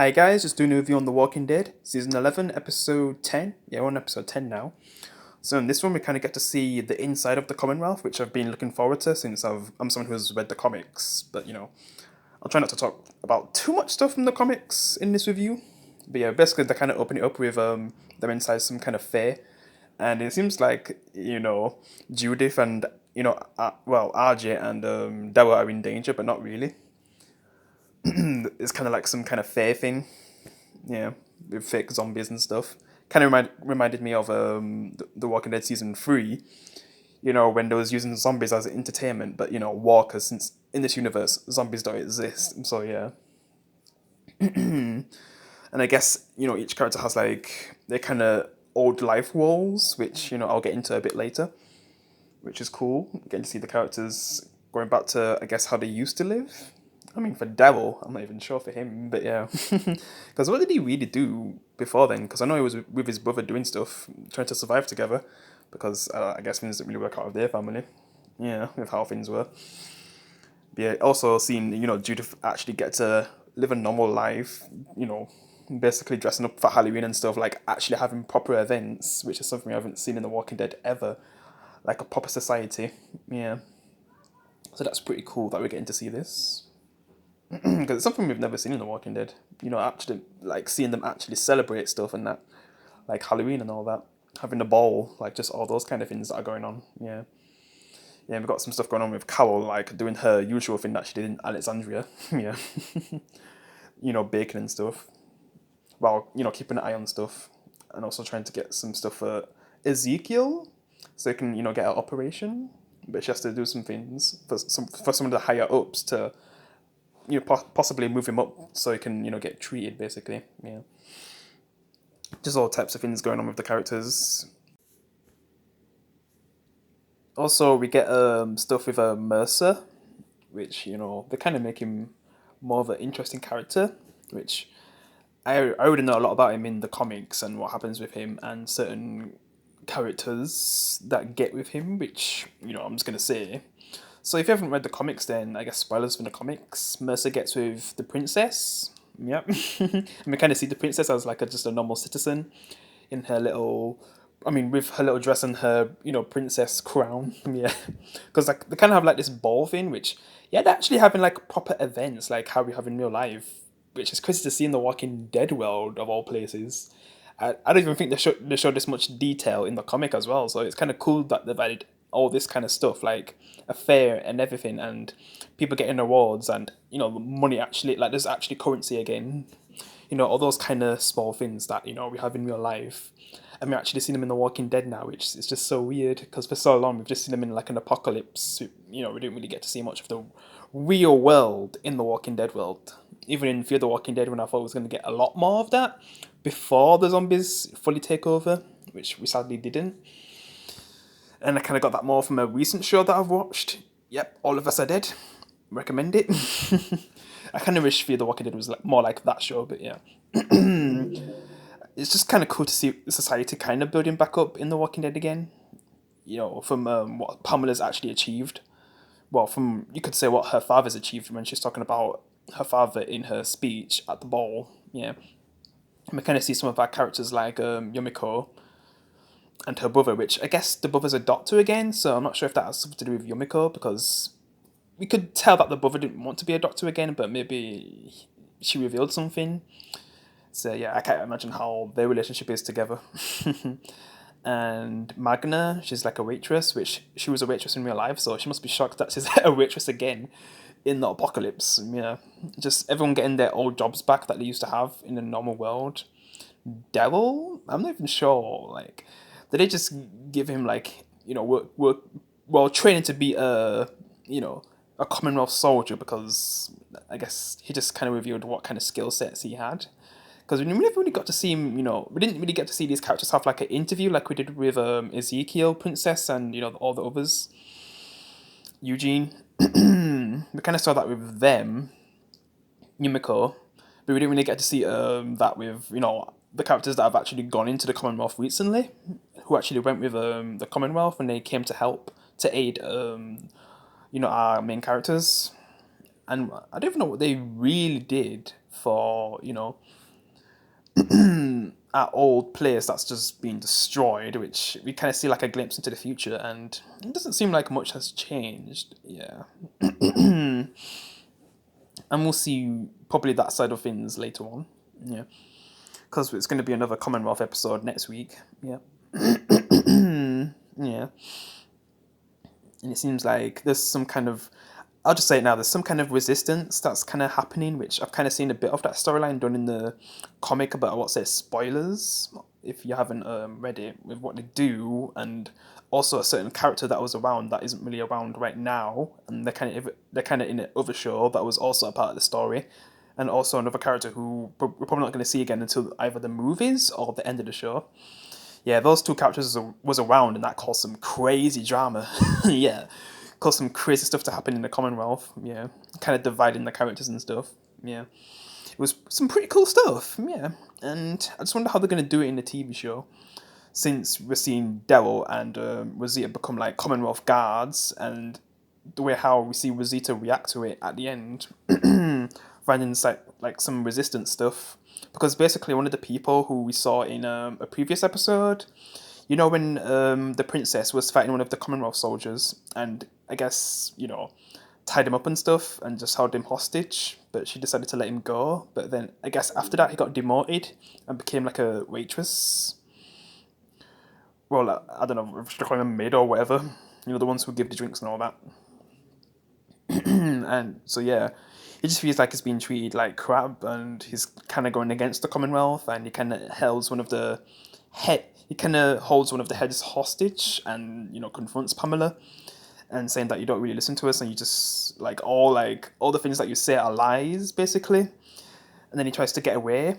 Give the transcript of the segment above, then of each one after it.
Hi guys, just doing a review on The Walking Dead, season 11, episode 10. Yeah, we're on episode 10 now. So in this one, we kind of get to see the inside of the Commonwealth, which I've been looking forward to since I'm someone who has read the comics. But I'll try not to talk about too much stuff from the comics in this review. But yeah, basically they kind of open it up with them inside some kind of fair, and it seems like Judith and RJ and Daryl are in danger, but not really. It's kind of like some kind of fair thing, yeah, with fake zombies and stuff. Kind of reminded me of the Walking Dead season 3. When they was using zombies as entertainment, but walkers, since in this universe zombies don't exist. So yeah, and I guess each character has like their kind of old life walls, which I'll get into a bit later, which is cool. Getting to see the characters going back to, I guess, how they used to live. I mean, for Daryl, I'm not even sure for him, but yeah. Because what did he really do before then? Because I know he was with his brother doing stuff, trying to survive together, because I guess things didn't really work out with their family. Yeah, with how things were. But yeah, also seeing, Judith actually get to live a normal life, basically dressing up for Halloween and stuff, like actually having proper events, which is something I haven't seen in The Walking Dead ever. Like a proper society. Yeah. So that's pretty cool that we're getting to see this. Because it's something we've never seen in The Walking Dead. Actually, like seeing them actually celebrate stuff and that, like Halloween and all that, having a ball, like just all those kind of things that are going on. Yeah, yeah, we've got some stuff going on with Carol, like doing her usual thing that she did in Alexandria. Yeah, baking and stuff. While keeping an eye on stuff, and also trying to get some stuff for Ezekiel, so he can get an operation. But she has to do some things for some of the higher ups to possibly move him up so he can get treated, basically. Yeah, just all types of things going on with the characters. Also, we get stuff with Mercer, which they kind of make him more of an interesting character, which I already know a lot about him in the comics and what happens with him and certain characters that get with him, which I'm just gonna say. So if you haven't read the comics, then I guess spoilers from the comics. Mercer gets with the princess. Yep, and we kind of see the princess as like just a normal citizen in her little, I mean, with her little dress and her princess crown. Yeah, because like they kind of have like this ball thing, which yeah, they're actually having like proper events like how we have in real life, which is crazy to see in the Walking Dead world of all places. I don't even think they showed this much detail in the comic as well. So it's kind of cool that they've added all this kind of stuff like a fair and everything, and people getting awards, and money actually, like there's actually currency again. All those kind of small things that we have in real life. And we're actually seeing them in The Walking Dead now, which is just so weird because for so long we've just seen them in like an apocalypse. We didn't really get to see much of the real world in The Walking Dead world. Even in Fear the Walking Dead, when I thought I was going to get a lot more of that before the zombies fully take over, which we sadly didn't. And I kind of got that more from a recent show that I've watched. Yep, All of Us Are Dead. Recommend it. I kind of wish Fear the Walking Dead was like more like that show, but yeah. It's just kind of cool to see society kind of building back up in The Walking Dead again. From what Pamela's actually achieved. Well, from, you could say, what her father's achieved when she's talking about her father in her speech at the ball. Yeah. And we kind of see some of our characters like Yumiko and her brother, which I guess the brother's a doctor again, so I'm not sure if that has something to do with Yumiko, because we could tell that the brother didn't want to be a doctor again, but maybe she revealed something. So yeah, I can't imagine how their relationship is together. And Magna, she's like a waitress, which she was a waitress in real life, so she must be shocked that she's a waitress again in the apocalypse. Yeah, just everyone getting their old jobs back that they used to have in the normal world. Devil, I'm not even sure. Like, did they just give him like training to be a Commonwealth soldier, because I guess he just kind of revealed what kind of skill sets he had. Because we never really got to see him, we didn't really get to see these characters have like an interview like we did with Ezekiel, Princess, and all the others. Eugene. We kind of saw that with them, Yumiko, but we didn't really get to see that with the characters that have actually gone into the Commonwealth recently, who actually went with the Commonwealth when they came to help to aid our main characters. And I don't even know what they really did for, our old place that's just been destroyed, which we kind of see like a glimpse into the future, and it doesn't seem like much has changed. Yeah. And we'll see probably that side of things later on. Yeah. Because it's going to be another Commonwealth episode next week. Yeah. Yeah. And it seems like there's some kind of, I'll just say it now, there's some kind of resistance that's kind of happening, which I've kind of seen a bit of that storyline done in the comic, but I won't say spoilers if you haven't read it, with what they do, and also a certain character that was around that isn't really around right now, and they're kind of in the other show that was also a part of the story, and also another character who we're probably not going to see again until either the movies or the end of the show. Yeah, those two characters was around, and that caused some crazy drama. Yeah, caused some crazy stuff to happen in the Commonwealth. Yeah, kind of dividing the characters and stuff. Yeah, it was some pretty cool stuff. Yeah, and I just wonder how they're gonna do it in the TV show, since we're seeing Daryl and Rosita become like Commonwealth guards, and the way how we see Rosita react to it at the end, finding like some resistance stuff. Because basically, one of the people who we saw in a previous episode, when the princess was fighting one of the Commonwealth soldiers, and I guess, tied him up and stuff and just held him hostage, but she decided to let him go. But then I guess after that, he got demoted and became like a waitress. Well, I don't know, should I call him a maid or whatever? The ones who give the drinks and all that. And so, yeah, he just feels like he's being treated like crap, and he's kind of going against the Commonwealth, and he kind of holds one of the heads hostage, and confronts Pamela and saying that you don't really listen to us, and you just like all the things that you say are lies, basically. And then he tries to get away.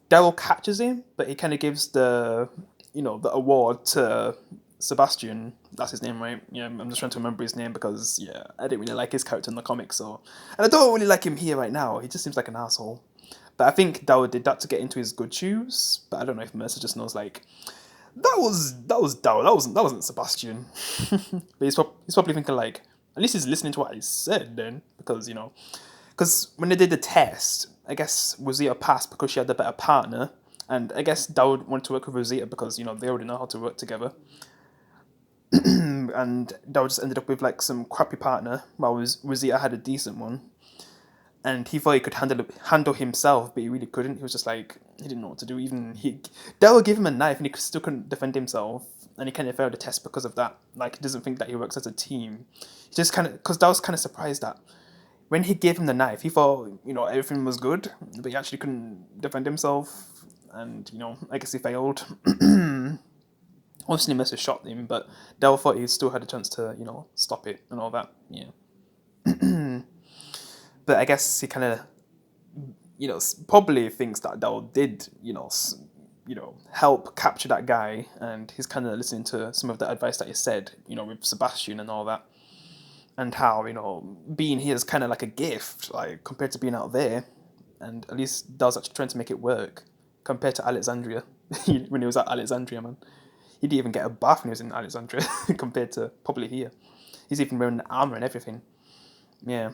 Daryl catches him, but he kind of gives the award to Sebastian. That's his name, right? Yeah, I'm just trying to remember his name because, yeah, I didn't really like his character in the comics, and I don't really like him here right now. He just seems like an asshole. But I think Daryl did that to get into his good shoes. But I don't know if Mercer just knows, like, that was Daryl. That wasn't Sebastian. But he's probably thinking, like, at least he's listening to what I said then, because when they did the test, I guess Rosita passed because she had the better partner, and I guess Daryl wanted to work with Rosita because they already know how to work together. And Daryl just ended up with like some crappy partner, while Rosita had a decent one. And he thought he could handle himself, but he really couldn't. He was just like, he didn't know what to do. Daryl gave him a knife, and he still couldn't defend himself. And he kind of failed the test because of that. Like, he doesn't think that he works as a team. He just kind of, because Daryl's kind of surprised that when he gave him the knife, he thought everything was good, but he actually couldn't defend himself, and I guess he failed. Obviously, Mercer shot him, but Daryl thought he still had a chance to stop it and all that. Yeah. But I guess he kind of, probably thinks that Daryl did, help capture that guy, and he's kind of listening to some of the advice that he said, with Sebastian and all that, and how being here is kind of like a gift, like compared to being out there, and at least Daryl's actually trying to make it work compared to Alexandria. When he was at Alexandria, man, he didn't even get a bath when he was in Alexandria compared to probably here. He's even wearing armor and everything. Yeah.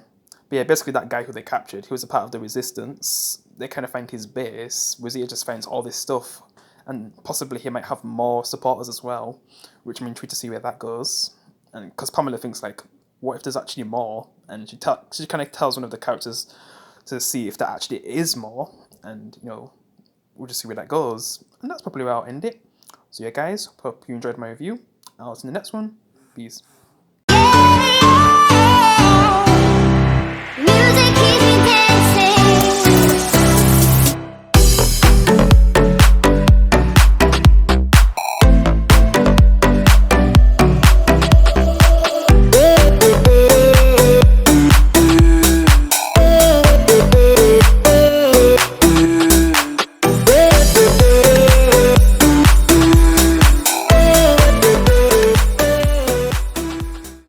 But yeah, basically that guy who they captured, he was a part of the resistance. They kind of find his base. Rosita just finds all this stuff, and possibly he might have more supporters as well, which I'm intrigued to see where that goes. And because Pamela thinks like, what if there's actually more? And she kind of tells one of the characters to see if there actually is more, and we'll just see where that goes. And that's probably where I'll end it. So yeah, guys, hope you enjoyed my review. I'll see you in the next one. Peace.